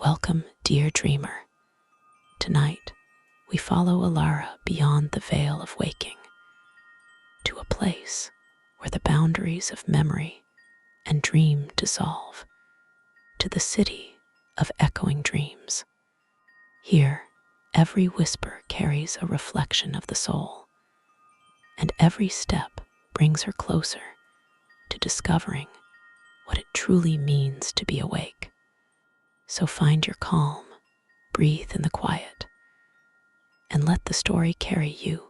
Welcome, dear dreamer. Tonight, we follow Elara beyond the veil of waking to a place where the boundaries of memory and dream dissolve, to the city of echoing dreams. Here, every whisper carries a reflection of the soul, and every step brings her closer to discovering what it truly means to be awake. So find your calm, breathe in the quiet, and let the story carry you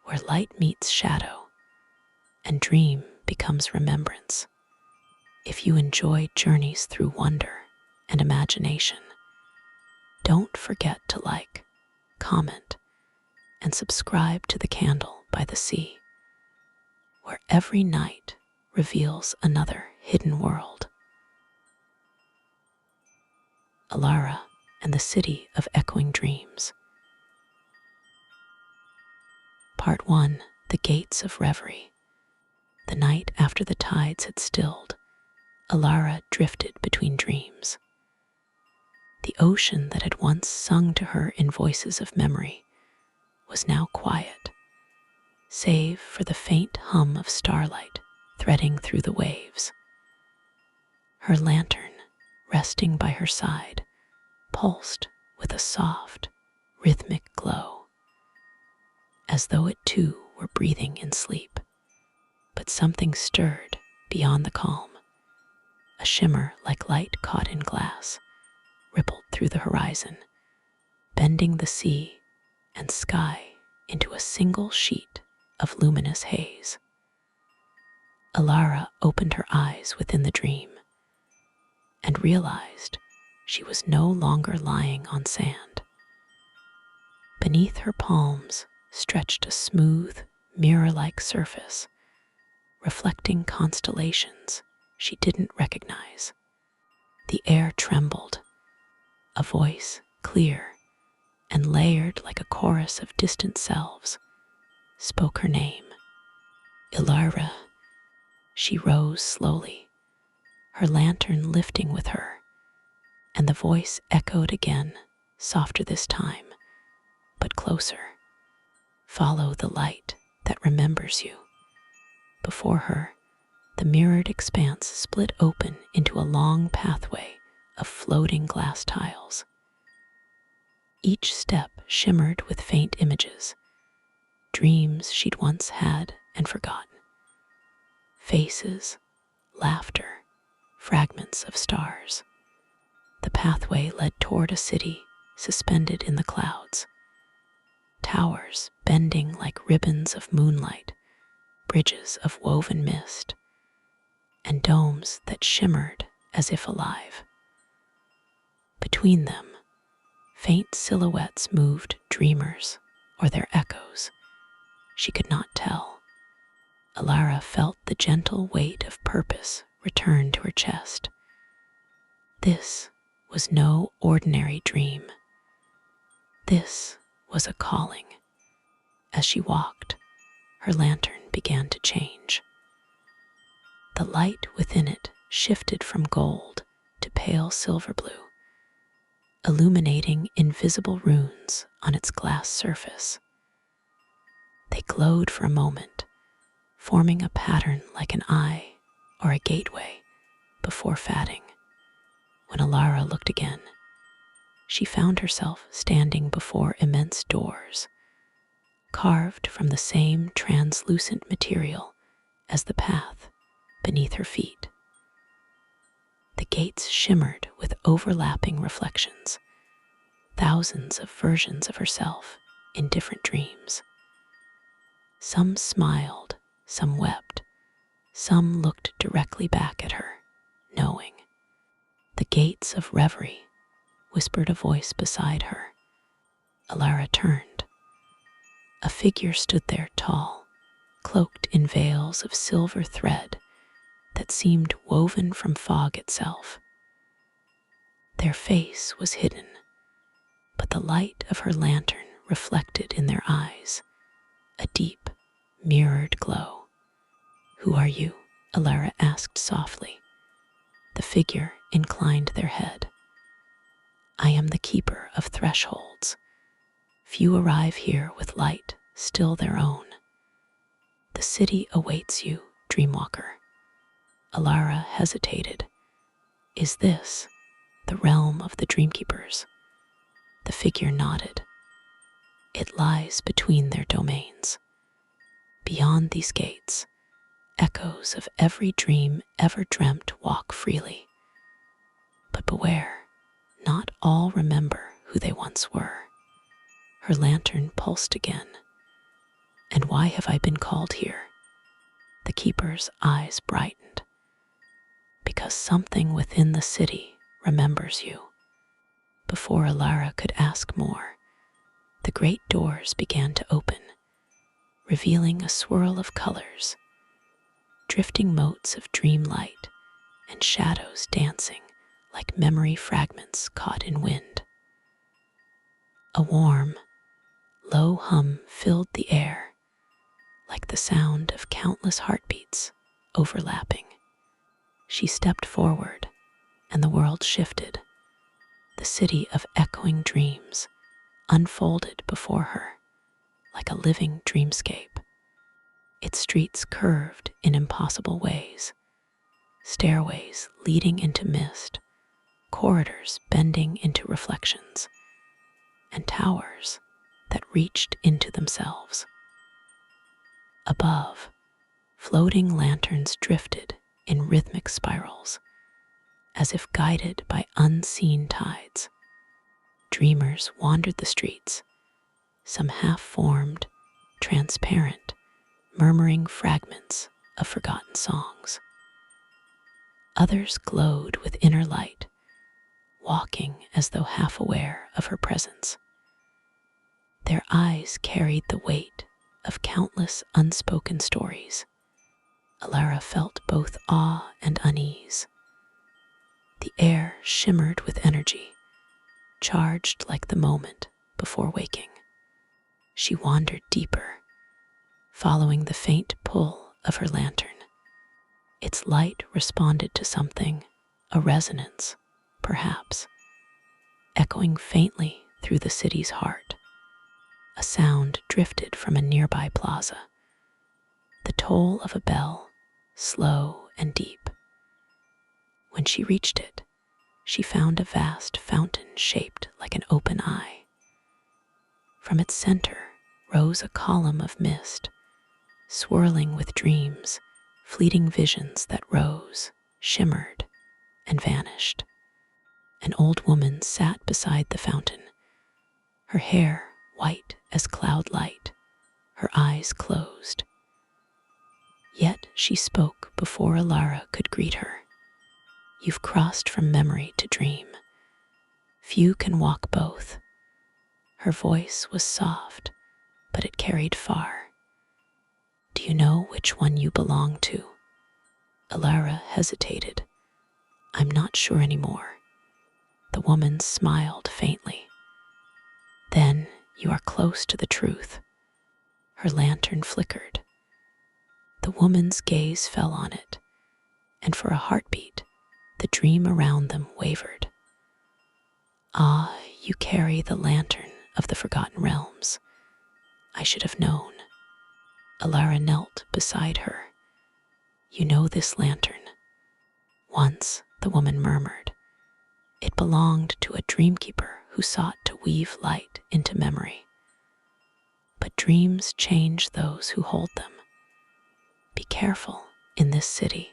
where light meets shadow and dream becomes remembrance. If you enjoy journeys through wonder and imagination, don't forget to like, comment, and subscribe to The Candle by the Sea, where every night reveals another hidden world. Elara and the City of Echoing Dreams. Part 1. The Gates of Reverie. The night after the tides had stilled, Elara drifted between dreams. The ocean that had once sung to her in voices of memory was now quiet, save for the faint hum of starlight threading through the waves. Her lantern, resting by her side, pulsed with a soft, rhythmic glow, as though it too were breathing in sleep. But something stirred beyond the calm. A shimmer like light caught in glass rippled through the horizon, bending the sea and sky into a single sheet of luminous haze. Elara opened her eyes within the dream and realized she was no longer lying on sand. Beneath her palms stretched a smooth, mirror-like surface, reflecting constellations she didn't recognize. The air trembled. A voice, clear and layered like a chorus of distant selves, spoke her name. Elara. She rose slowly, her lantern lifting with her, and the voice echoed again, softer this time, but closer. Follow the light that remembers you. Before her, the mirrored expanse split open into a long pathway of floating glass tiles. Each step shimmered with faint images, dreams she'd once had and forgotten. Faces, laughter, fragments of stars. The pathway led toward a city suspended in the clouds. Towers bending like ribbons of moonlight, bridges of woven mist, and domes that shimmered as if alive. Between them, faint silhouettes moved, dreamers or their echoes. She could not tell. Elara felt the gentle weight of purpose return to her chest. This was no ordinary dream. This was a calling. As she walked, her lantern began to change. The light within it shifted from gold to pale silver blue, illuminating invisible runes on its glass surface. They glowed for a moment, forming a pattern like an eye or a gateway before fading. When Elara looked again, she found herself standing before immense doors, carved from the same translucent material as the path beneath her feet. The gates shimmered with overlapping reflections, thousands of versions of herself in different dreams. Some smiled, some wept, some looked directly back at her, knowing. The gates of reverie, whispered a voice beside her. Elara turned. A figure stood there tall, cloaked in veils of silver thread that seemed woven from fog itself. Their face was hidden, but the light of her lantern reflected in their eyes, a deep, mirrored glow. "Who are you?" Elara asked softly. The figure inclined their head. I am the keeper of thresholds. Few arrive here with light still their own. The city awaits you, dreamwalker. Elara hesitated. Is this the realm of the dreamkeepers? The figure nodded. It lies between their domains. Beyond these gates, echoes of every dream ever dreamt walk freely. But beware, not all remember who they once were. Her lantern pulsed again. And why have I been called here? The keeper's eyes brightened. Because something within the city remembers you. Before Elara could ask more, the great doors began to open, revealing a swirl of colors, drifting motes of dream light and shadows dancing like memory fragments caught in wind. A warm, low hum filled the air, like the sound of countless heartbeats overlapping. She stepped forward, and the world shifted. The city of echoing dreams unfolded before her like a living dreamscape. Its streets curved in impossible ways, stairways leading into mist, corridors bending into reflections, and towers that reached into themselves. Above, floating lanterns drifted in rhythmic spirals, as if guided by unseen tides. Dreamers wandered the streets, some half-formed, transparent, murmuring fragments of forgotten songs. Others glowed with inner light, walking as though half aware of her presence. Their eyes carried the weight of countless unspoken stories. Elara felt both awe and unease. The air shimmered with energy, charged like the moment before waking. She wandered deeper, following the faint pull of her lantern. Its light responded to something, a resonance, perhaps, echoing faintly through the city's heart. A sound drifted from a nearby plaza, the toll of a bell, slow and deep. When she reached it, she found a vast fountain shaped like an open eye. From its center rose a column of mist, swirling with dreams, fleeting visions that rose, shimmered, and vanished. An old woman sat beside the fountain, her hair white as cloud light, her eyes closed. Yet she spoke before Elara could greet her. You've crossed from memory to dream. Few can walk both. Her voice was soft, but it carried far. Do you know which one you belong to? Elara hesitated. I'm not sure anymore. The woman smiled faintly. Then you are close to the truth. Her lantern flickered. The woman's gaze fell on it, and for a heartbeat, the dream around them wavered. Ah, you carry the lantern of the forgotten realms. I should have known. Elara knelt beside her. You know this lantern. Once, the woman murmured, it belonged to a dreamkeeper who sought to weave light into memory. But dreams change those who hold them. Be careful in this city.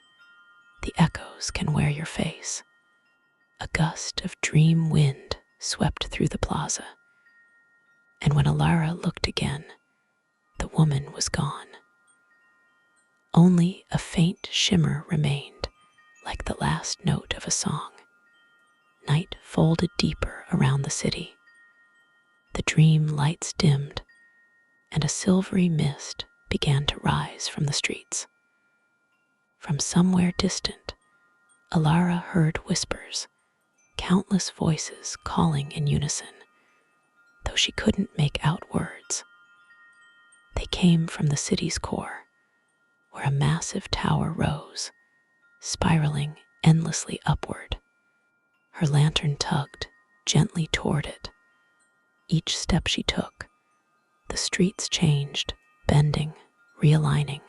The echoes can wear your face. A gust of dream wind swept through the plaza, and when Elara looked again, the woman was gone. Only a faint shimmer remained, like the last note of a song. Night folded deeper around the city. The dream lights dimmed, and a silvery mist began to rise from the streets. From somewhere distant, Elara heard whispers, countless voices calling in unison, though she couldn't make out words. They came from the city's core, where a massive tower rose, spiraling endlessly upward. Her lantern tugged, gently toward it. Each step she took, the streets changed, bending, realigning,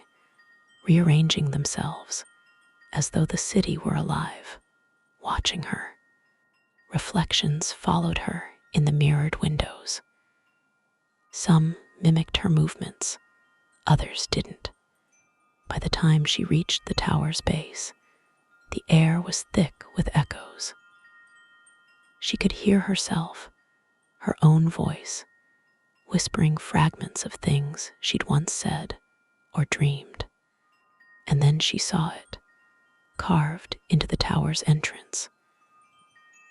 rearranging themselves, as though the city were alive, watching her. Reflections followed her in the mirrored windows. Some mimicked her movements, others didn't. By the time she reached the tower's base, the air was thick with echoes. She could hear herself, her own voice, whispering fragments of things she'd once said or dreamed. And then she saw it, carved into the tower's entrance,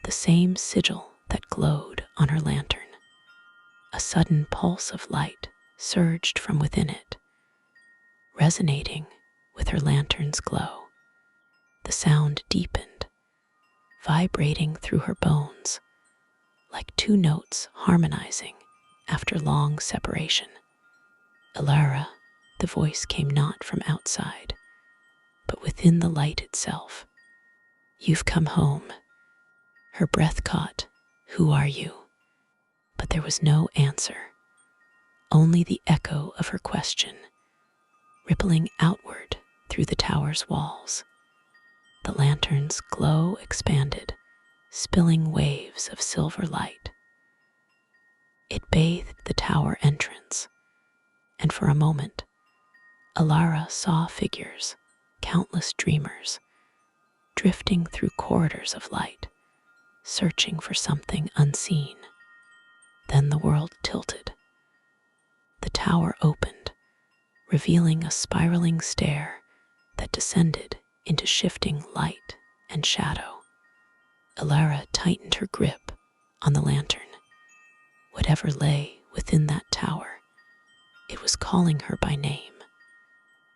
the same sigil that glowed on her lantern. A sudden pulse of light surged from within it, resonating with her lantern's glow. The sound deepened, vibrating through her bones, like two notes harmonizing after long separation. Elara, the voice came not from outside, but within the light itself. You've come home. Her breath caught, who are you? But there was no answer, only the echo of her question, rippling outward through the tower's walls. The lantern's glow expanded, spilling waves of silver light. It bathed the tower entrance, and for a moment, Elara saw figures, countless dreamers, drifting through corridors of light, searching for something unseen. Then the world tilted. The tower opened, revealing a spiraling stair that descended into shifting light and shadow. Elara tightened her grip on the lantern. Whatever lay within that tower, it was calling her by name.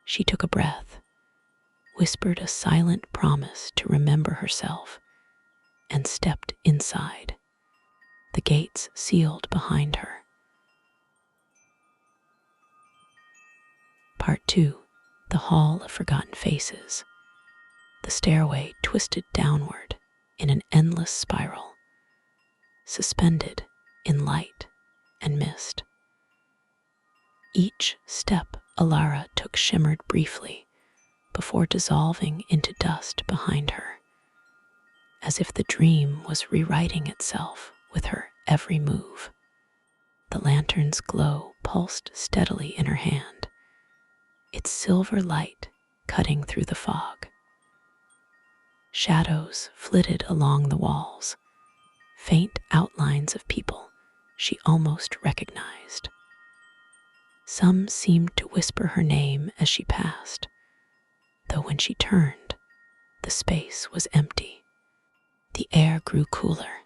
She took a breath, whispered a silent promise to remember herself, and stepped inside. The gates sealed behind her. Part 2. The Hall of Forgotten Faces. The stairway twisted downward in an endless spiral, suspended in light and mist. Each step Elara took shimmered briefly before dissolving into dust behind her, as if the dream was rewriting itself with her every move. The lantern's glow pulsed steadily in her hand, its silver light cutting through the fog. Shadows flitted along the walls, faint outlines of people she almost recognized. Some seemed to whisper her name as she passed, though when she turned, the space was empty. The air grew cooler.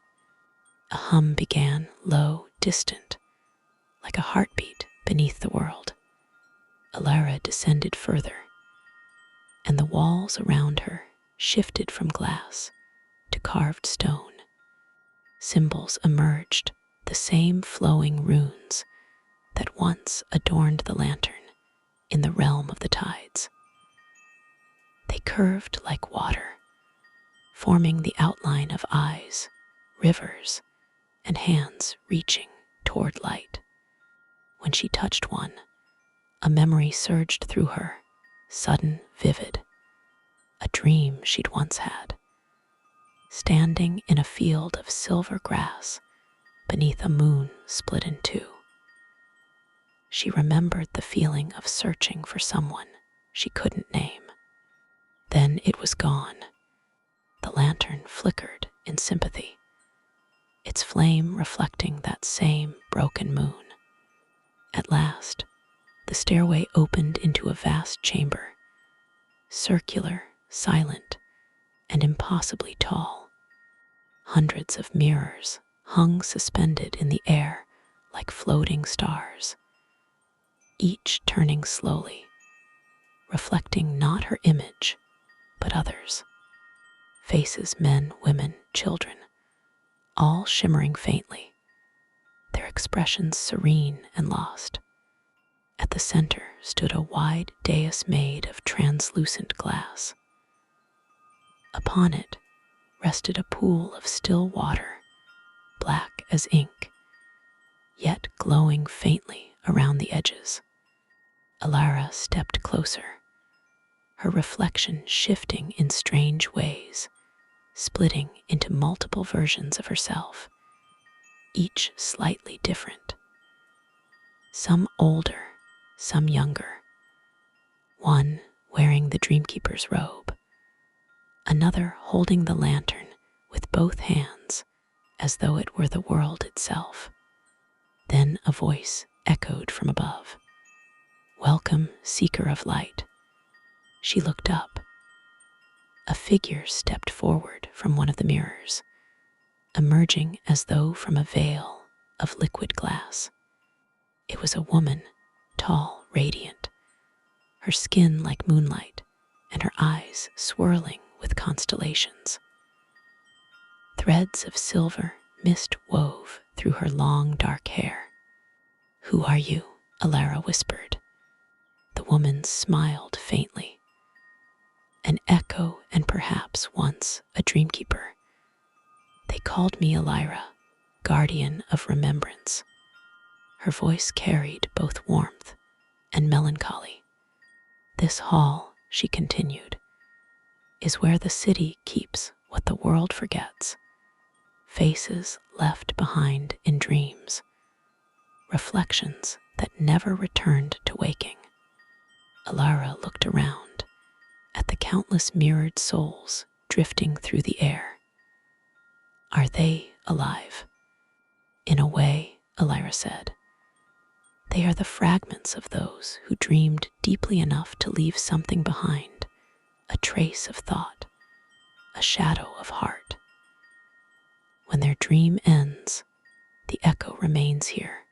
A hum began, low, distant, like a heartbeat beneath the world. Elara descended further, and the walls around her shifted from glass to carved stone. Symbols emerged, the same flowing runes that once adorned the lantern in the realm of the tides. They curved like water, forming the outline of eyes, rivers, and hands reaching toward light. When she touched one, a memory surged through her, sudden, vivid, a dream she'd once had, standing in a field of silver grass beneath a moon split in two. She remembered the feeling of searching for someone she couldn't name. Then it was gone. The lantern flickered in sympathy, its flame reflecting that same broken moon. At last, the stairway opened into a vast chamber, circular, silent, and impossibly tall. Hundreds of mirrors hung suspended in the air like floating stars, each turning slowly, reflecting not her image, but others. Faces, men, women, children, all shimmering faintly, their expressions serene and lost. At the center stood a wide dais made of translucent glass. Upon it rested a pool of still water, black as ink, yet glowing faintly around the edges. Elara stepped closer, her reflection shifting in strange ways, splitting into multiple versions of herself, each slightly different. Some older, some younger. One wearing the Dreamkeeper's robe, another holding the lantern with both hands as though it were the world itself. Then a voice echoed from above. "Welcome, seeker of light." She looked up. A figure stepped forward from one of the mirrors, emerging as though from a veil of liquid glass. It was a woman, tall, radiant, her skin like moonlight, and her eyes swirling with constellations. Threads of silver mist wove through her long, dark hair. "Who are you?" Elara whispered. The woman smiled faintly. "An echo and perhaps once a dreamkeeper. They called me Elara, guardian of remembrance." Her voice carried both warmth and melancholy. "This hall," she continued, "is where the city keeps what the world forgets. Faces left behind in dreams. Reflections that never returned to waking." Elara looked around at the countless mirrored souls drifting through the air. "Are they alive?" "In a way," Elara said. "They are the fragments of those who dreamed deeply enough to leave something behind, a trace of thought, a shadow of heart. When their dream ends, the echo remains here,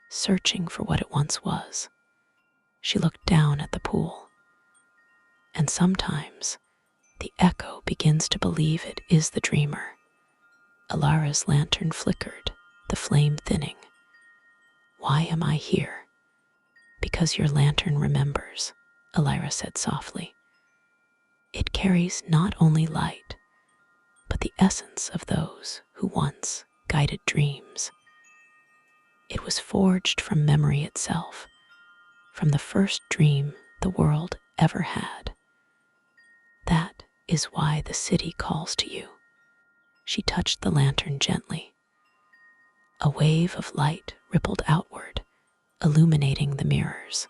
searching for what it once was." She looked down at the pool. "And sometimes the echo begins to believe it is the dreamer." Elara's lantern flickered, the flame thinning. "Why am I here?" "Because your lantern remembers," Elara said softly. "It carries not only light, but the essence of those who once guided dreams. It was forged from memory itself, from the first dream the world ever had. That is why the city calls to you." She touched the lantern gently. A wave of light rippled outward, illuminating the mirrors.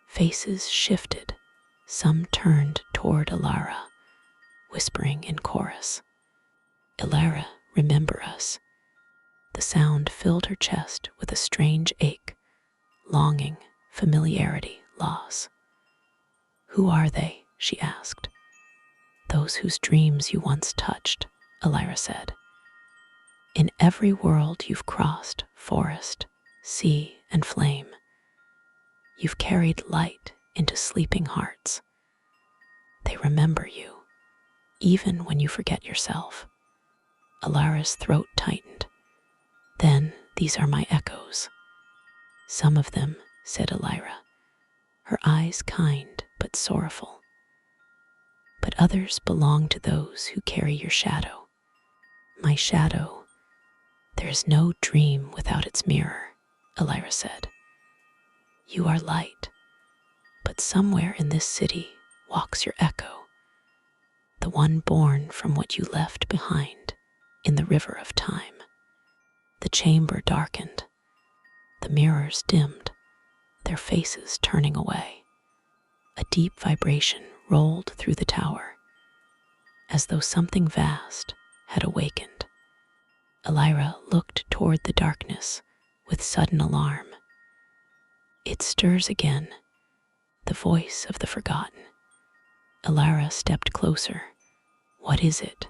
Faces shifted, some turned toward Elara, whispering in chorus. "Elara, remember us." The sound filled her chest with a strange ache, longing, familiarity, loss. "Who are they?" she asked. "Those whose dreams you once touched," Elara said. "In every world you've crossed, forest, sea, and flame, you've carried light into sleeping hearts. They remember you, even when you forget yourself." Elara's throat tightened. "Then these are my echoes." "Some of them," said Elara, her eyes kind but sorrowful. "But others belong to those who carry your shadow." "My shadow. There is no dream without its mirror," Elara said. "You are light, but somewhere in this city walks your echo, the one born from what you left behind in the river of time." The chamber darkened. The mirrors dimmed, their faces turning away. A deep vibration rolled through the tower, as though something vast had awakened. Elara looked toward the darkness with sudden alarm. "It stirs again, the voice of the forgotten." Elara stepped closer. "What is it?"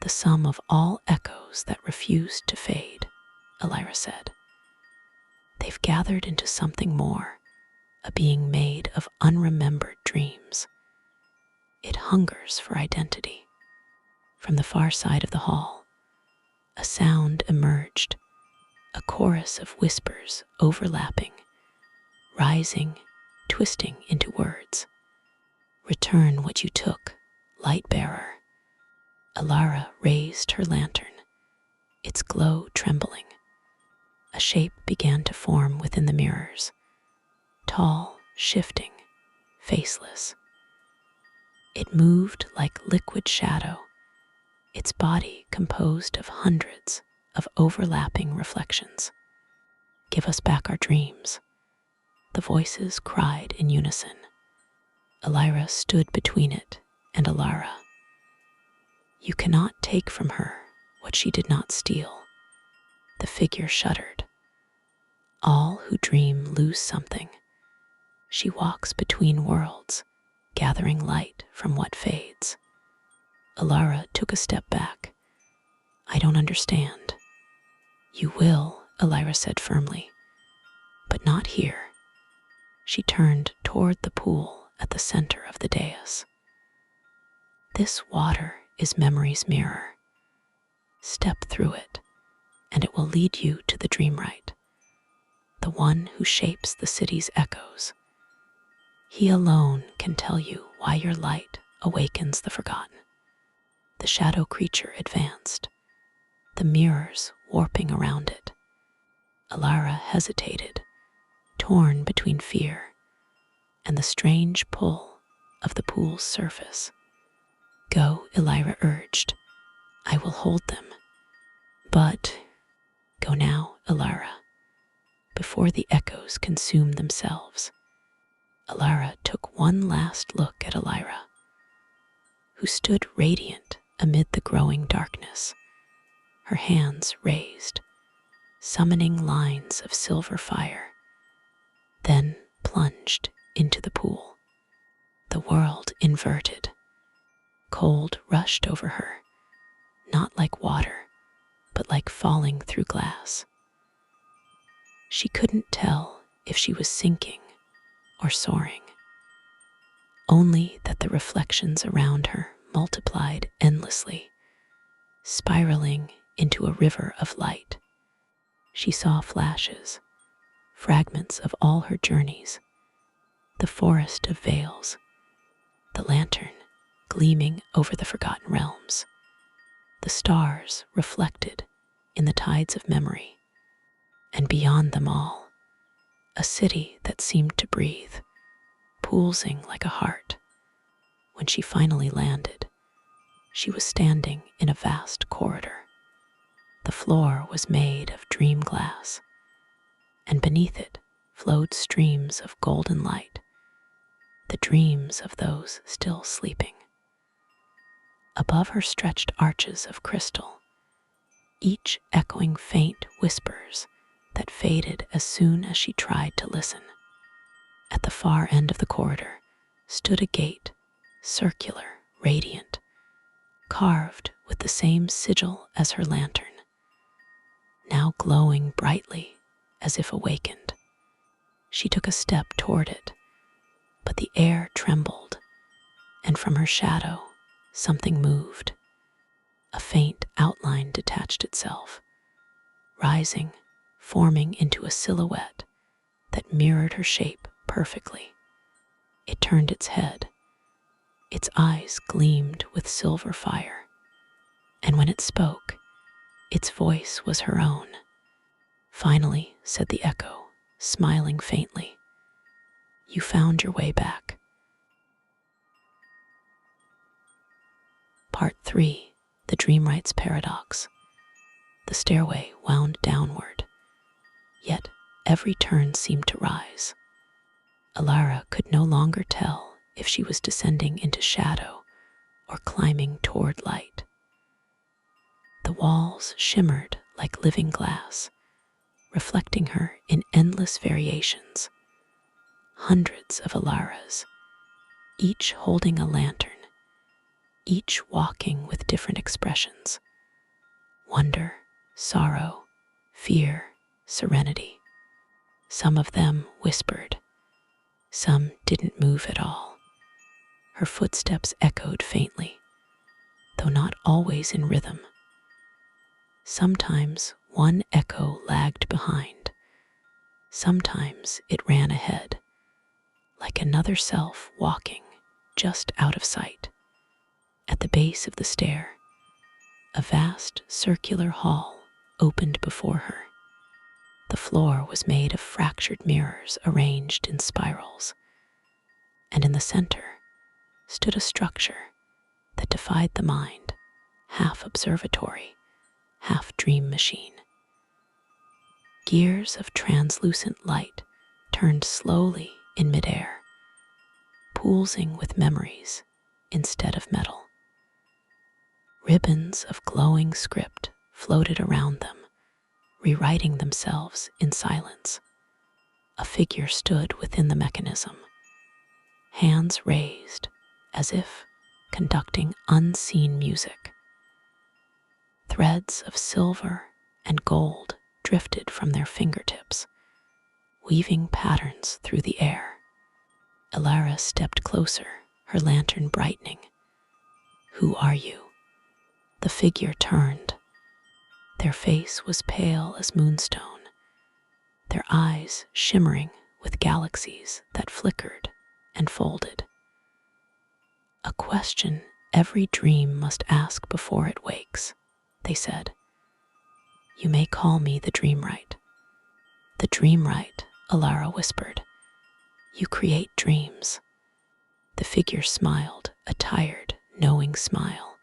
"The sum of all echoes that refused to fade," Elara said. "They've gathered into something more, a being made of unremembered dreams. It hungers for identity." From the far side of the hall, a sound emerged, a chorus of whispers overlapping, rising, twisting into words. "Return what you took, light bearer." Elara raised her lantern, its glow trembling. A shape began to form within the mirrors, tall, shifting, faceless. It moved like liquid shadow, its body composed of hundreds of overlapping reflections. "Give us back our dreams," the voices cried in unison. Elara stood between it and Elara. "You cannot take from her what she did not steal." The figure shuddered. "All who dream lose something." She walks between worlds, gathering light from what fades. Elara took a step back. "I don't understand." "You will," Elara said firmly, "but not here." She turned toward the pool at the center of the dais. "This water is memory's mirror. Step through it, and it will lead you to the dreamwright, the one who shapes the city's echoes. He alone can tell you why your light awakens the forgotten." The shadow creature advanced, the mirrors warping around it. Elara hesitated, torn between fear and the strange pull of the pool's surface. "Go," Elara urged. "I will hold them." "But—" "Go now, Elara, before the echoes consume themselves." Elara took one last look at Elara, who stood radiant amid the growing darkness, her hands raised, summoning lines of silver fire, then plunged into the pool. The world inverted. Cold rushed over her, not like water, but like falling through glass. She couldn't tell if she was sinking or soaring, only that the reflections around her multiplied endlessly, spiraling into a river of light. She saw flashes, fragments of all her journeys, the forest of veils, the lantern gleaming over the forgotten realms, the stars reflected in the tides of memory, and beyond them all, a city that seemed to breathe, pulsing like a heart. When she finally landed, she was standing in a vast corridor. The floor was made of dream glass, and beneath it flowed streams of golden light, the dreams of those still sleeping. Above her stretched arches of crystal, each echoing faint whispers that faded as soon as she tried to listen. At the far end of the corridor stood a gate, circular, radiant, carved with the same sigil as her lantern, now glowing brightly as if awakened. She took a step toward it, but the air trembled, and from her shadow something moved. A faint outline detached itself, rising, forming into a silhouette that mirrored her shape perfectly. It turned its head. Its eyes gleamed with silver fire, and when it spoke, its voice was her own. "Finally," said the echo, smiling faintly, "you found your way back." Part 3. The Dreamwright's Paradox. The stairway wound downward, yet every turn seemed to rise. Elara could no longer tell if she was descending into shadow or climbing toward light. The walls shimmered like living glass, reflecting her in endless variations. Hundreds of Elaras, each holding a lantern, each walking with different expressions: wonder, sorrow, fear, serenity. Some of them whispered, some didn't move at all. Her footsteps echoed faintly, though not always in rhythm. Sometimes one echo lagged behind, sometimes it ran ahead, like another self walking just out of sight. At the base of the stair, a vast circular hall opened before her. The floor was made of fractured mirrors arranged in spirals, and in the center stood a structure that defied the mind, half observatory, half dream machine. Gears of translucent light turned slowly in midair, pulsing with memories instead of metal. Ribbons of glowing script floated around them, rewriting themselves in silence. A figure stood within the mechanism, hands raised as if conducting unseen music. Threads of silver and gold drifted from their fingertips, weaving patterns through the air. Elara stepped closer, her lantern brightening. "Who are you?" The figure turned. Their face was pale as moonstone, their eyes shimmering with galaxies that flickered and folded. "A question every dream must ask before it wakes," they said. "You may call me the Dreamwright." "The Dreamwright," Elara whispered. "You create dreams." The figure smiled, a tired, knowing smile.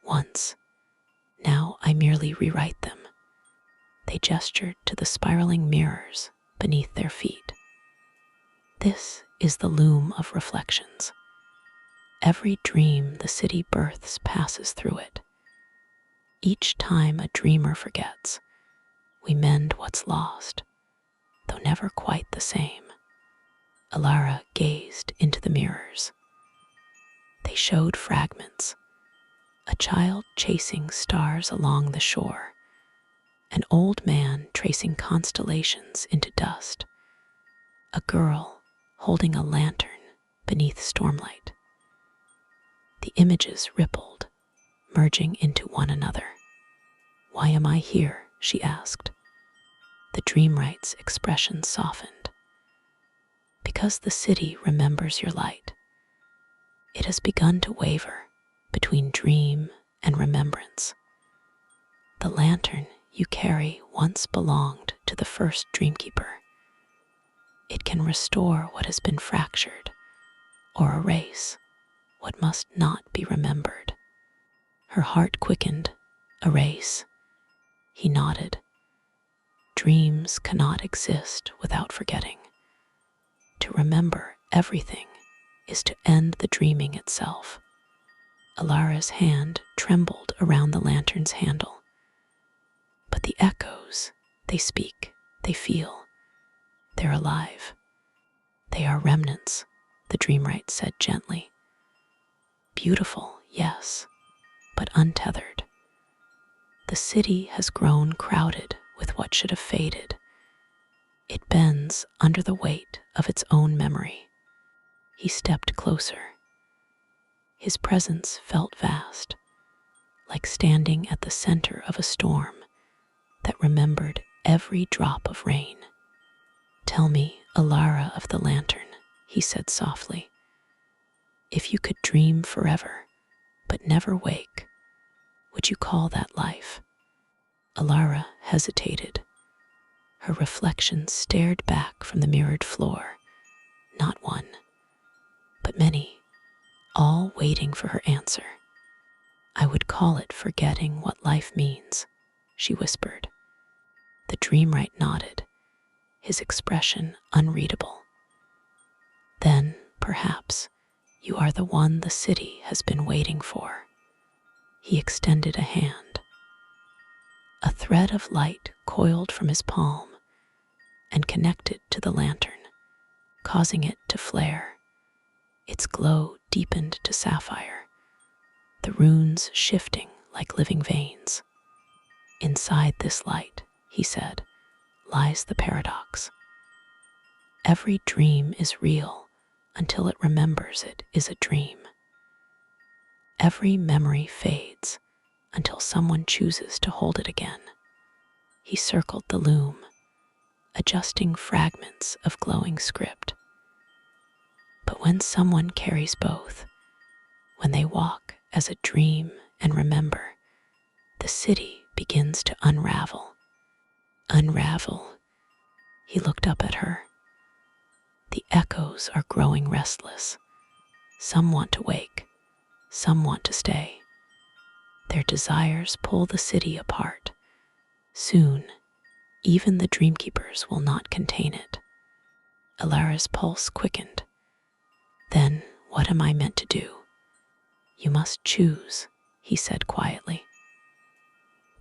"Once. Now I merely rewrite them." They gestured to the spiraling mirrors beneath their feet. "This is the loom of reflections. Every dream the city births passes through it. Each time a dreamer forgets, we mend what's lost, though never quite the same." Elara gazed into the mirrors. They showed fragments: a child chasing stars along the shore, an old man tracing constellations into dust, a girl holding a lantern beneath stormlight. The images rippled, merging into one another. "Why am I here?" she asked. The Dreamwright's expression softened. "Because the city remembers your light. It has begun to waver between dream and remembrance. The lantern you carry once belonged to the first dreamkeeper. It can restore what has been fractured, or erase what must not be remembered." Her heart quickened. "Erase?" He nodded. "Dreams cannot exist without forgetting. To remember everything is to end the dreaming itself." Elara's hand trembled around the lantern's handle. "But the echoes, they speak, they feel. They're alive." "They are remnants," the Dreamwright said gently. "Beautiful, yes, but untethered. The city has grown crowded with what should have faded. It bends under the weight of its own memory." He stepped closer. His presence felt vast, like standing at the center of a storm that remembered every drop of rain. "Tell me, Elara of the Lantern," he said softly, "if you could dream forever, but never wake, would you call that life?" Elara hesitated. Her reflection stared back from the mirrored floor. Not one, but many, all waiting for her answer. "I would call it forgetting what life means," she whispered. The Dreamwright nodded, his expression unreadable. "Then, perhaps, you are the one the city has been waiting for." He extended a hand. A thread of light coiled from his palm and connected to the lantern, causing it to flare. Its glow deepened to sapphire, the runes shifting like living veins. "Inside this light," he said, "lies the paradox. Every dream is real until it remembers it is a dream. Every memory fades until someone chooses to hold it again." He circled the loom, adjusting fragments of glowing script. "But when someone carries both, when they walk as a dream and remember, the city begins to unravel. Unravel. He looked up at her. The echoes are growing restless. Some want to wake, some want to stay. Their desires pull the city apart. Soon, even the dreamkeepers will not contain it. Elara's pulse quickened. Then, what am I meant to do? You must choose, he said quietly.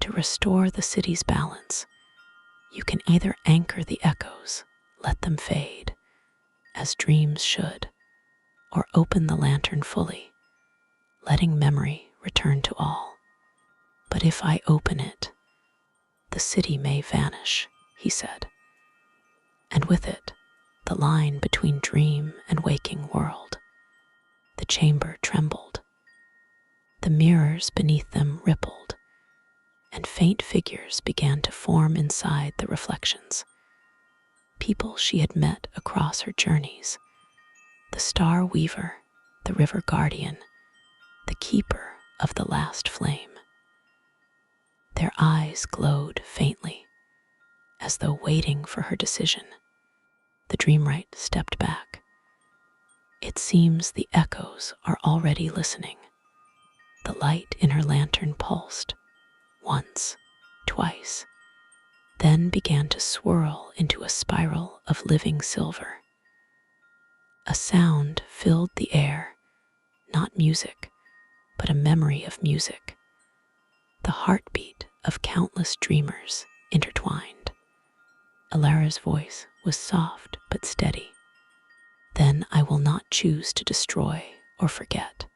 To restore the city's balance, you can either anchor the echoes, let them fade, as dreams should, or open the lantern fully, letting memory return to all. But if I open it, the city may vanish, he said, and with it, the line between dream and waking world. The chamber trembled. The mirrors beneath them rippled, and faint figures began to form inside the reflections. People she had met across her journeys, the star weaver, the river guardian, the keeper of the last flame. Their eyes glowed faintly, as though waiting for her decision. The dreamwright stepped back. It seems the echoes are already listening. The light in her lantern pulsed, once, twice, then began to swirl into a spiral of living silver. A sound filled the air, not music, but a memory of music, the heartbeat of countless dreamers intertwined. Elara's voice was soft but steady. Then I will not choose to destroy or forget.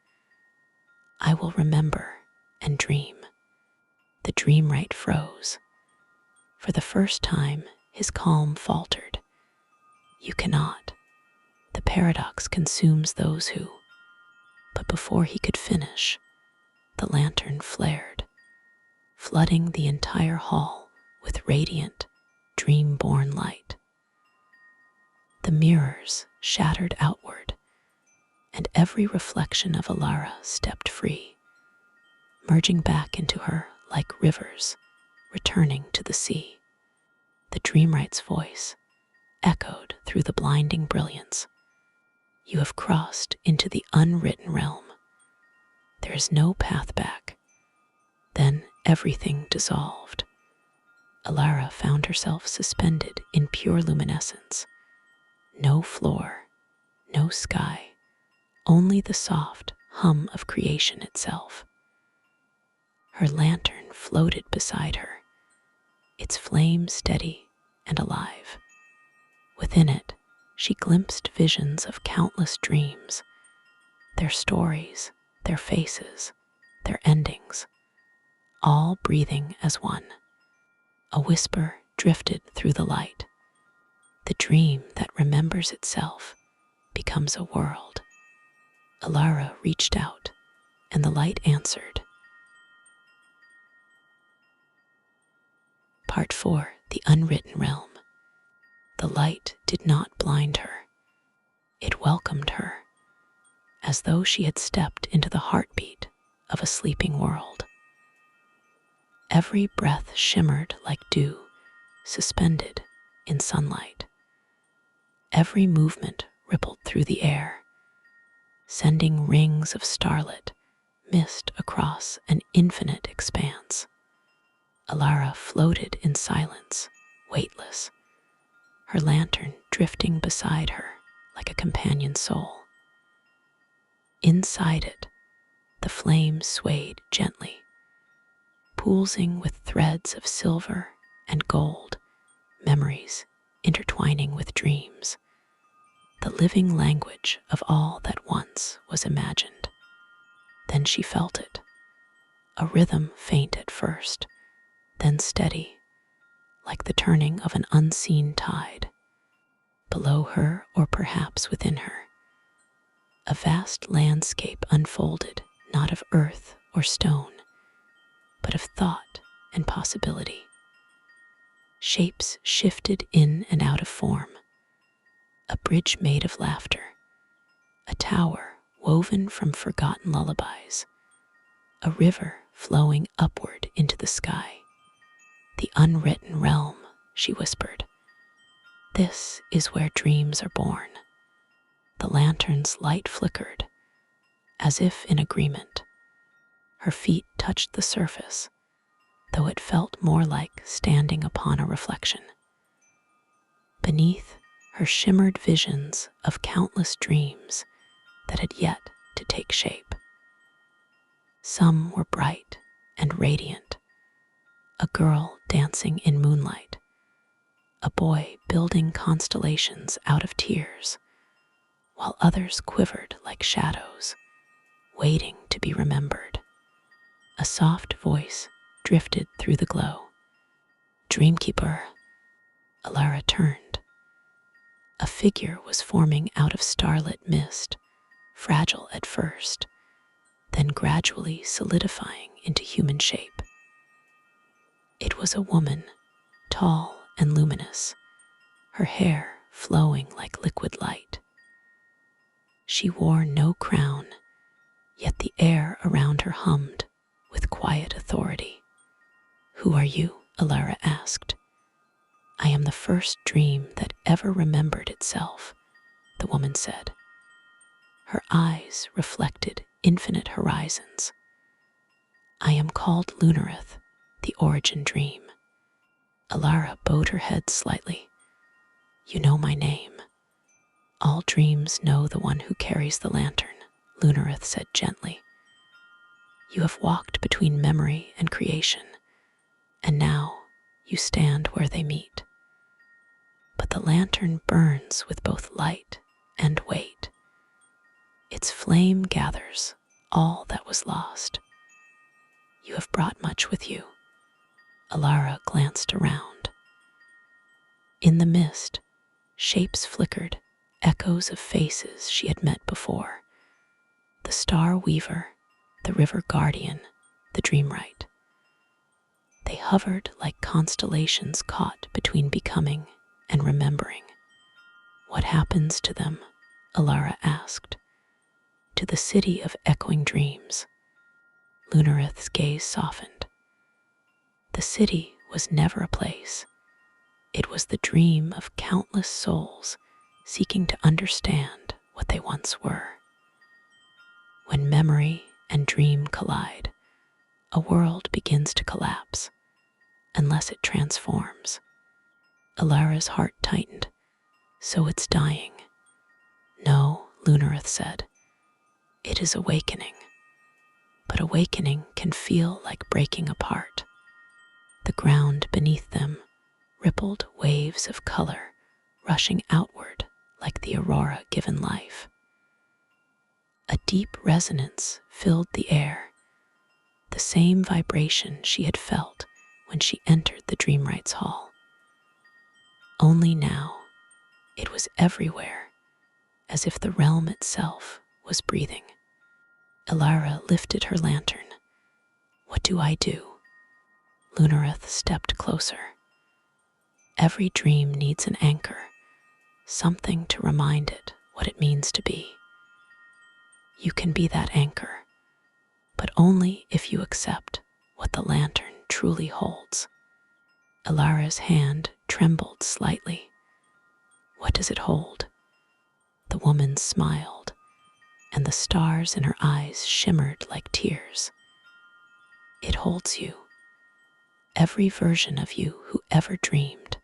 I will remember and dream. The dreamwright froze. For the first time, his calm faltered. You cannot. The paradox consumes those who. But before he could finish, the lantern flared, flooding the entire hall with radiant, dream-born light. The mirrors shattered outward, and every reflection of Elara stepped free, merging back into her like rivers returning to the sea. The dreamwright's voice echoed through the blinding brilliance. You have crossed into the unwritten realm. There is no path back. Then everything dissolved. Elara found herself suspended in pure luminescence. No floor, no sky, only the soft hum of creation itself. Her lantern floated beside her, its flame steady and alive. Within it, she glimpsed visions of countless dreams, their stories, their faces, their endings, all breathing as one. A whisper drifted through the light. The dream that remembers itself becomes a world. Elara reached out, and the light answered. Part 4, The Unwritten Realm. The light did not blind her. It welcomed her, as though she had stepped into the heartbeat of a sleeping world. Every breath shimmered like dew, suspended in sunlight. Every movement rippled through the air, sending rings of starlit mist across an infinite expanse. Elara floated in silence, weightless, her lantern drifting beside her like a companion soul. Inside it, the flame swayed gently, pulsing with threads of silver and gold, memories intertwining with dreams, the living language of all that once was imagined. Then she felt it, a rhythm faint at first, then steady, like the turning of an unseen tide. Below her, or perhaps within her, a vast landscape unfolded, not of earth or stone, but of thought and possibility. Shapes shifted in and out of form. A bridge made of laughter, a tower woven from forgotten lullabies, a river flowing upward into the sky. The unwritten realm, she whispered. This is where dreams are born. The lantern's light flickered, as if in agreement. Her feet touched the surface, though it felt more like standing upon a reflection. Beneath her shimmered visions of countless dreams that had yet to take shape. Some were bright and radiant, a girl dancing in moonlight, a boy building constellations out of tears, while others quivered like shadows, waiting to be remembered. A soft voice drifted through the glow. Dreamkeeper, Elara turned. A figure was forming out of starlit mist, fragile at first, then gradually solidifying into human shape. It was a woman, tall and luminous, her hair flowing like liquid light. She wore no crown, yet the air around her hummed with quiet authority. "Who are you?" Elara asked. "I am the first dream that ever remembered itself," the woman said. Her eyes reflected infinite horizons. "I am called Lunareth, the origin dream." Elara bowed her head slightly. "You know my name. All dreams know the one who carries the lantern," Lunareth said gently. "You have walked between memory and creation, and now you stand where they meet. But the lantern burns with both light and weight. Its flame gathers all that was lost. You have brought much with you." Elara glanced around. In the mist, shapes flickered, echoes of faces she had met before. The Star Weaver, the River Guardian, the Dreamwright. They hovered like constellations caught between becoming and remembering. "What happens to them?" Elara asked. "To the city of echoing dreams." Lunareth's gaze softened. The city was never a place. It was the dream of countless souls seeking to understand what they once were. When memory and dream collide, a world begins to collapse, unless it transforms. Elara's heart tightened. "So it's dying." "No," Lunareth said. "It is awakening. But awakening can feel like breaking apart." The ground beneath them rippled waves of color, rushing outward like the aurora given life. A deep resonance filled the air, the same vibration she had felt when she entered the Dreamwright's hall. Only now, it was everywhere, as if the realm itself was breathing. Elara lifted her lantern. "What do I do?" Lunareth stepped closer. "Every dream needs an anchor, something to remind it what it means to be. You can be that anchor, but only if you accept what the lantern truly holds." Elara's hand trembled slightly. "What does it hold?" The woman smiled, and the stars in her eyes shimmered like tears. "It holds you, every version of you who ever dreamed,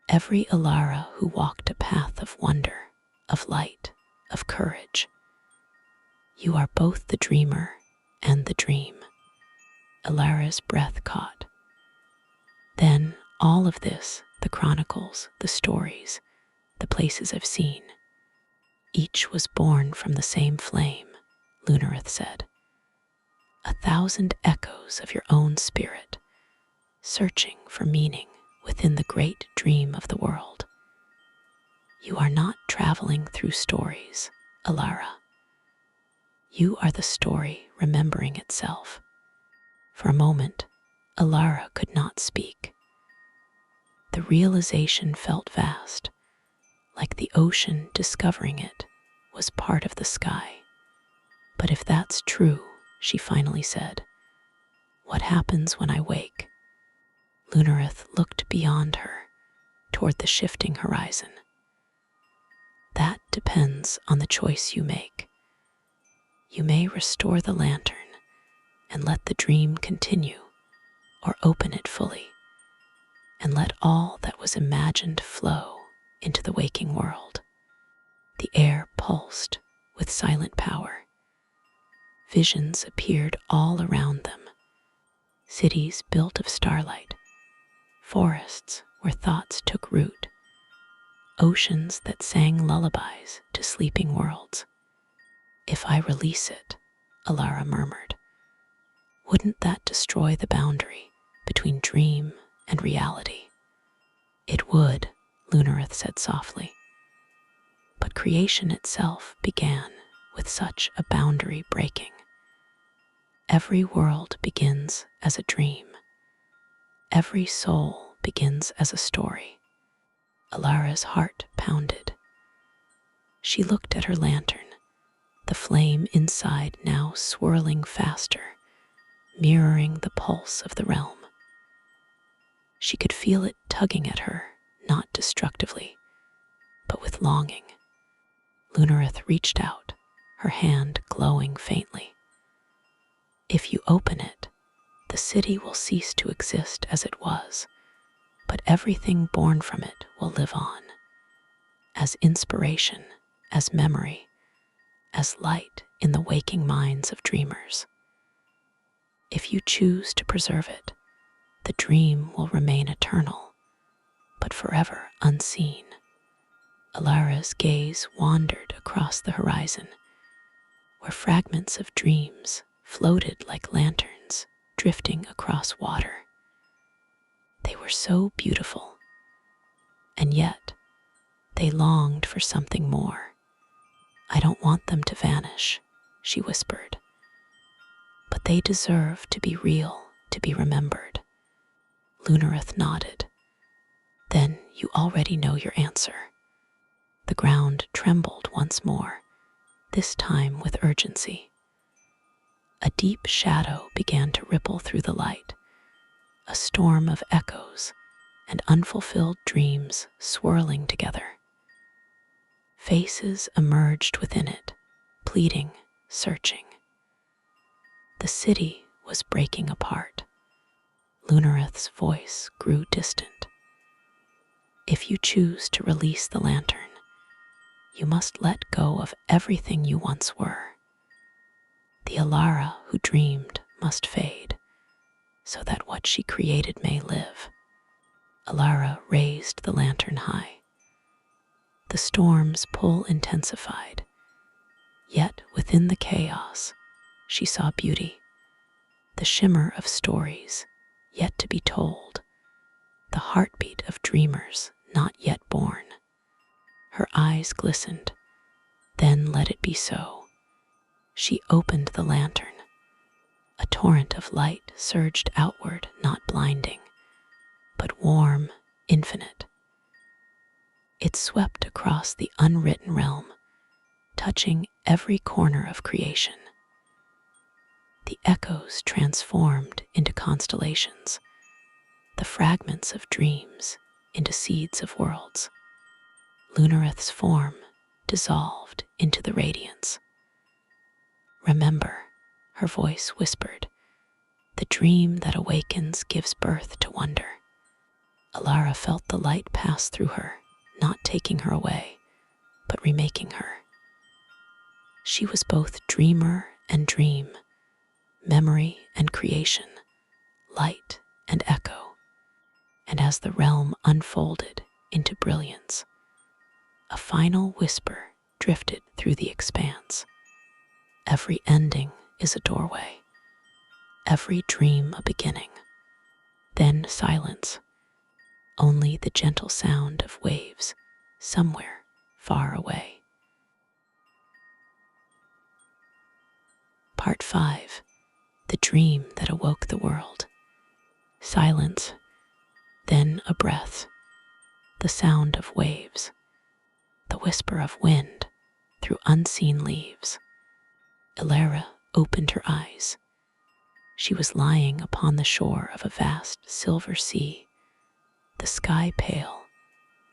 every Elara who walked a path of wonder, of light, of courage. You are both the dreamer and the dream." Elara's breath caught. "Then all of this, the chronicles, the stories, the places I've seen, each was born from the same flame," Lunareth said. "1,000 echoes of your own spirit, searching for meaning within the great dream of the world. You are not traveling through stories, Elara. You are the story remembering itself." For a moment, Elara could not speak. The realization felt vast, like the ocean discovering it was part of the sky. "But if that's true," she finally said, "what happens when I wake?" Lunareth looked beyond her, toward the shifting horizon. That depends on the choice you make. You may restore the lantern and let the dream continue, or open it fully and let all that was imagined flow into the waking world. The air pulsed with silent power. Visions appeared all around them. Cities built of starlight, forests where thoughts took root, oceans that sang lullabies to sleeping worlds. If I release it, Elara murmured, wouldn't that destroy the boundary between dream and reality? It would, Lunareth said softly. But creation itself began with such a boundary breaking. Every world begins as a dream. Every soul begins as a story. Elara's heart pounded. She looked at her lantern, the flame inside now swirling faster, mirroring the pulse of the realm. She could feel it tugging at her, not destructively, but with longing. Lunareth reached out, her hand glowing faintly. If you open it, the city will cease to exist as it was, but everything born from it will live on, as inspiration, as memory, as light in the waking minds of dreamers. If you choose to preserve it, the dream will remain eternal, but forever unseen. Elara's gaze wandered across the horizon, where fragments of dreams floated like lanterns drifting across water. They were so beautiful, and yet they longed for something more. I don't want them to vanish, she whispered, but they deserve to be real, to be remembered. Lunareth nodded. Then you already know your answer. The ground trembled once more, this time with urgency. A deep shadow began to ripple through the light, a storm of echoes and unfulfilled dreams swirling together. Faces emerged within it, pleading, searching. The city was breaking apart. Lunareth's voice grew distant. If you choose to release the lantern, you must let go of everything you once were. The Elara who dreamed must fade, so that what she created may live. Elara raised the lantern high. The storm's pull intensified, yet within the chaos, she saw beauty, the shimmer of stories yet to be told, the heartbeat of dreamers not yet born. Her eyes glistened. Then let it be so. She opened the lantern. A torrent of light surged outward, not blinding, but warm, infinite. It swept across the unwritten realm, touching every corner of creation. The echoes transformed into constellations, the fragments of dreams into seeds of worlds. Lunareth's form dissolved into the radiance. Remember, her voice whispered, the dream that awakens gives birth to wonder. Elara felt the light pass through her, not taking her away, but remaking her. She was both dreamer and dream, memory and creation, light and echo. And as the realm unfolded into brilliance, a final whisper drifted through the expanse. Every ending is a doorway, every dream a beginning. Then silence, only the gentle sound of waves somewhere far away. Part 5. The dream that awoke the world. Silence, then a breath, the sound of waves, the whisper of wind through unseen leaves. Elara opened her eyes. She was lying upon the shore of a vast silver sea, the sky pale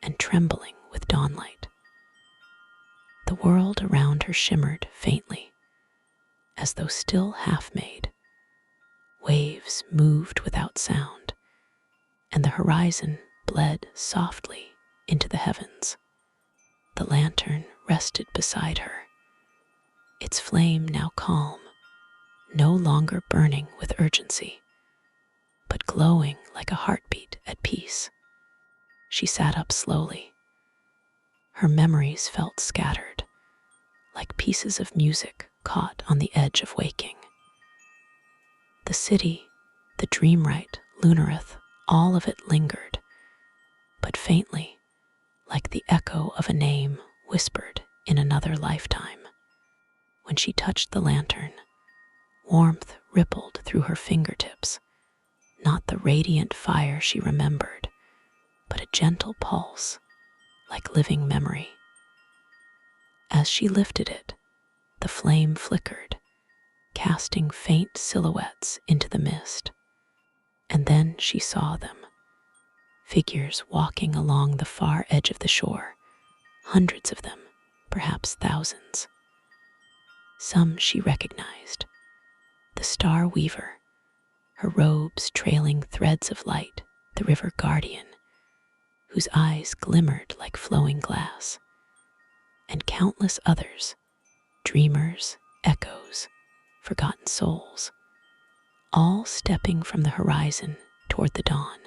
and trembling with dawnlight. The world around her shimmered faintly, as though still half-made. Waves moved without sound, and the horizon bled softly into the heavens. The lantern rested beside her, its flame now calm, no longer burning with urgency, but glowing like a heartbeat at peace. She sat up slowly. Her memories felt scattered, like pieces of music caught on the edge of waking. The city, the dreamrite, Lunareth, all of it lingered, but faintly, like the echo of a name whispered in another lifetime. When she touched the lantern, warmth rippled through her fingertips, not the radiant fire she remembered, but a gentle pulse, like living memory. As she lifted it, the flame flickered, casting faint silhouettes into the mist. And then she saw them, figures walking along the far edge of the shore, hundreds of them, perhaps thousands. Some she recognized, the Star Weaver, her robes trailing threads of light, the river guardian, whose eyes glimmered like flowing glass, and countless others, dreamers, echoes, forgotten souls, all stepping from the horizon toward the dawn.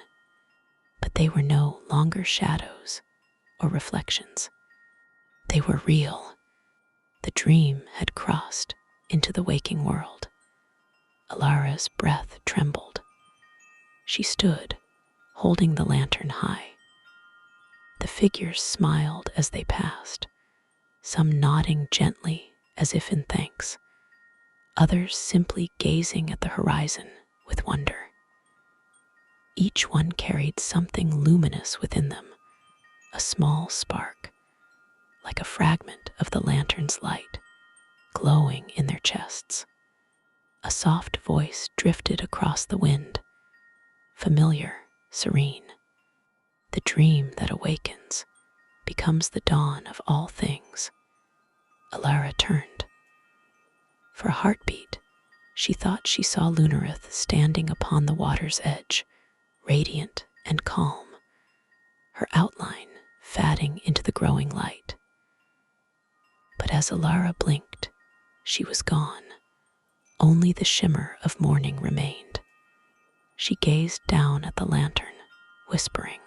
But they were no longer shadows or reflections. They were real. The dream had crossed into the waking world. Elara's breath trembled. She stood, holding the lantern high. The figures smiled as they passed, some nodding gently as if in thanks, others simply gazing at the horizon with wonder. Each one carried something luminous within them, a small spark, like a fragment of the lantern's light, glowing in their chests. A soft voice drifted across the wind, familiar, serene. The dream that awakens becomes the dawn of all things. Elara turned. For a heartbeat, she thought she saw Lunareth standing upon the water's edge, radiant and calm, her outline fading into the growing light. But as Elara blinked, she was gone. Only the shimmer of morning remained. She gazed down at the lantern, whispering,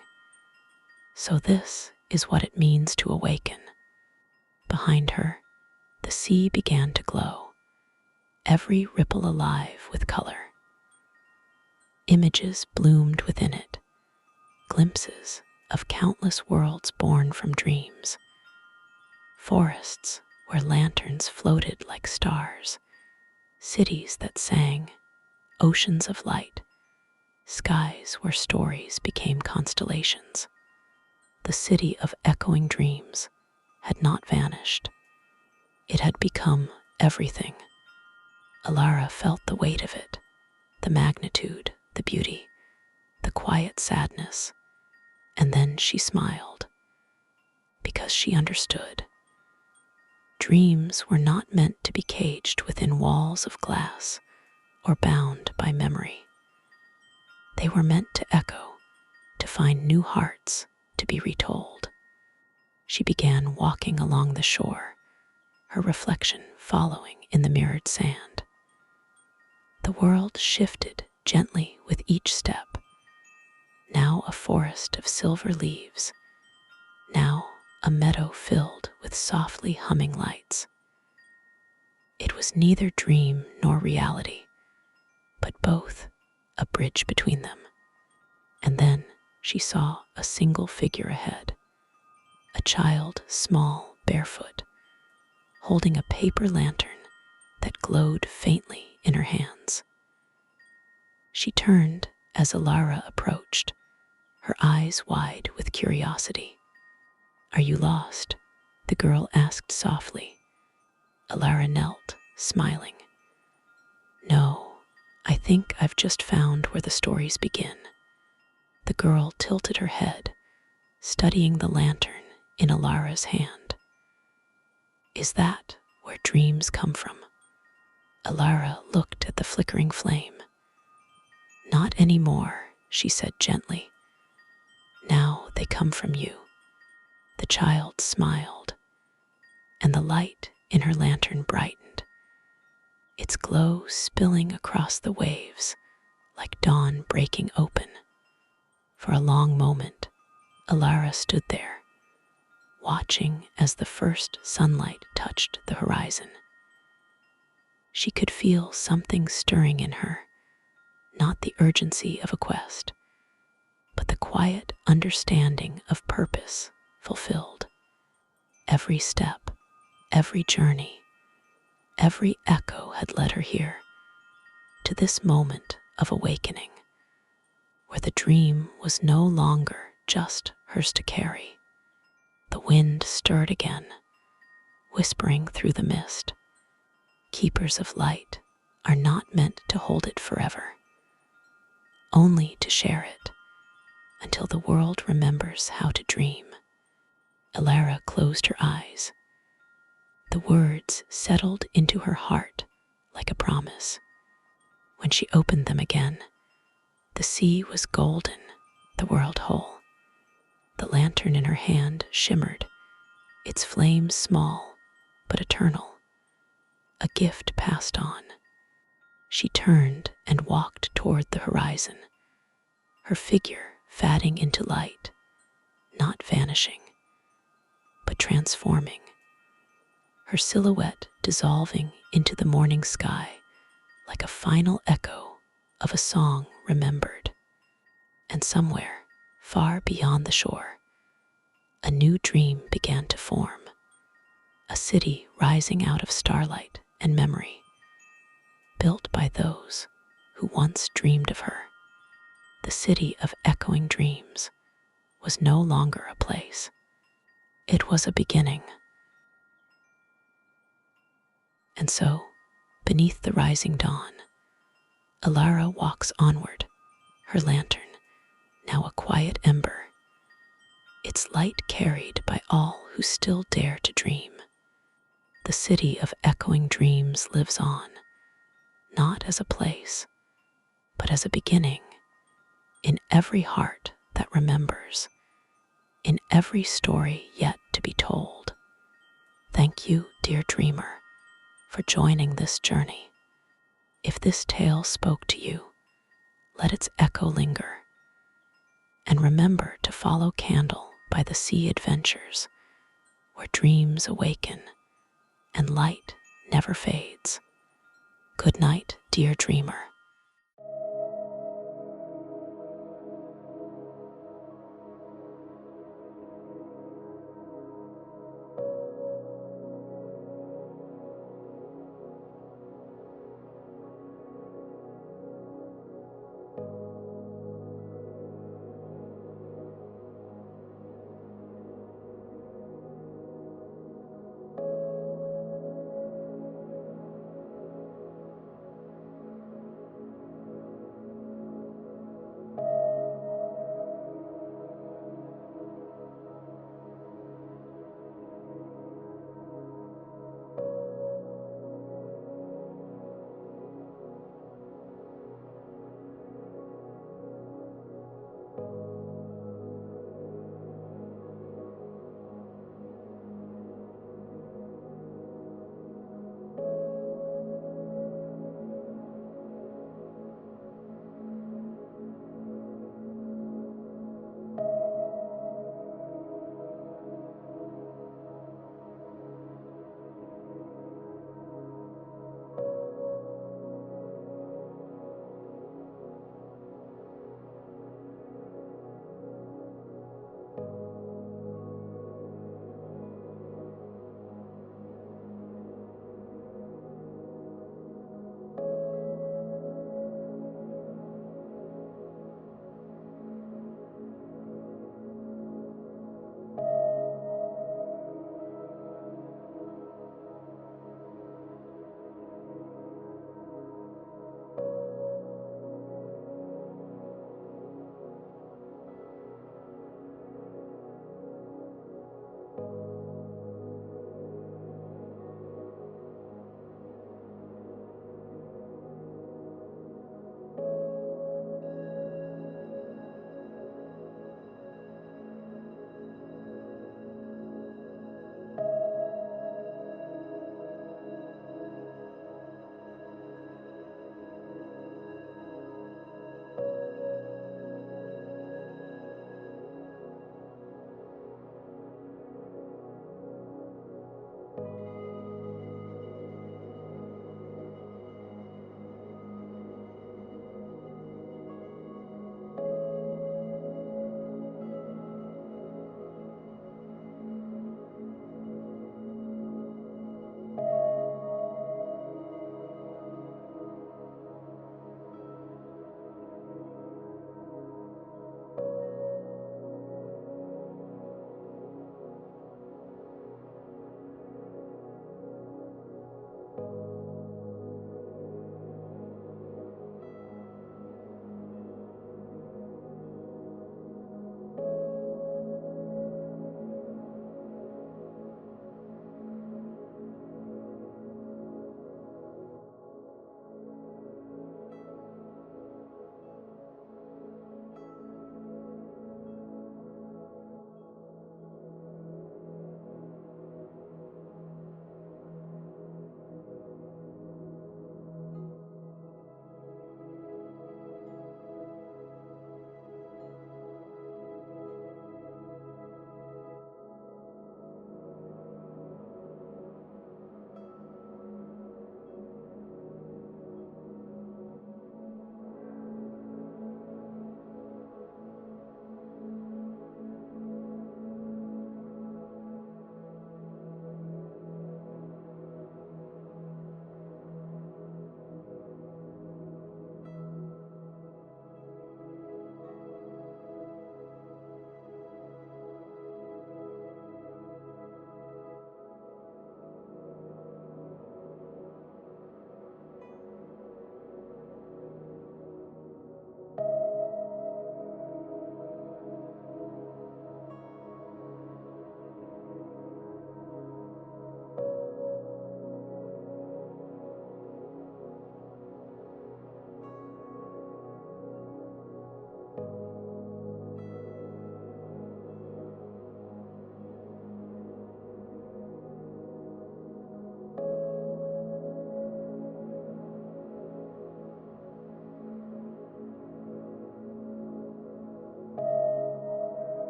"So this is what it means to awaken." Behind her, the sea began to glow, every ripple alive with color. Images bloomed within it, glimpses of countless worlds born from dreams. Forests where lanterns floated like stars, cities that sang, oceans of light, skies where stories became constellations. The city of echoing dreams had not vanished. It had become everything. Elara felt the weight of it, the magnitude, the beauty, the quiet sadness, and then she smiled, because she understood. Dreams were not meant to be caged within walls of glass or bound by memory. They were meant to echo, to find new hearts to be retold. She began walking along the shore, her reflection following in the mirrored sand. The world shifted gently with each step, now a forest of silver leaves, now a meadow filled with softly humming lights. It was neither dream nor reality, but both, a bridge between them. And then she saw a single figure ahead, a child, small, barefoot, holding a paper lantern that glowed faintly in her hands. She turned as Elara approached, her eyes wide with curiosity. "Are you lost?" the girl asked softly. Elara knelt, smiling. "No, I think I've just found where the stories begin. The girl tilted her head, studying the lantern in Elara's hand. Is that where dreams come from? Elara looked at the flickering flame. Not anymore, she said gently. Now they come from you. The child smiled, and the light in her lantern brightened, its glow spilling across the waves like dawn breaking open. For a long moment, Elara stood there, watching as the first sunlight touched the horizon. She could feel something stirring in her, not the urgency of a quest, but the quiet understanding of purpose fulfilled. Every step, every journey, every echo had led her here, to this moment of awakening, where the dream was no longer just hers to carry. The wind stirred again, whispering through the mist. Keepers of light are not meant to hold it forever, only to share it until the world remembers how to dream. Elara closed her eyes. The words settled into her heart like a promise. When she opened them again, the sea was golden, the world whole. The lantern in her hand shimmered, its flame small but eternal, a gift passed on. She turned and walked toward the horizon, her figure fading into light, not vanishing, but transforming, her silhouette dissolving into the morning sky like a final echo of a song remembered. And somewhere, far beyond the shore, a new dream began to form, a city rising out of starlight and memory, built by those who once dreamed of her. The city of echoing dreams was no longer a place. It was a beginning. And so, beneath the rising dawn, Elara walks onward, her lantern now a quiet ember, its light carried by all who still dare to dream. The city of echoing dreams lives on, not as a place, but as a beginning, in every heart that remembers, in every story yet to be told. Thank you, dear dreamer, for joining this journey. If this tale spoke to you, let its echo linger. And remember to follow Candle by the Sea Adventures, where dreams awaken and light never fades. Good night, dear dreamer.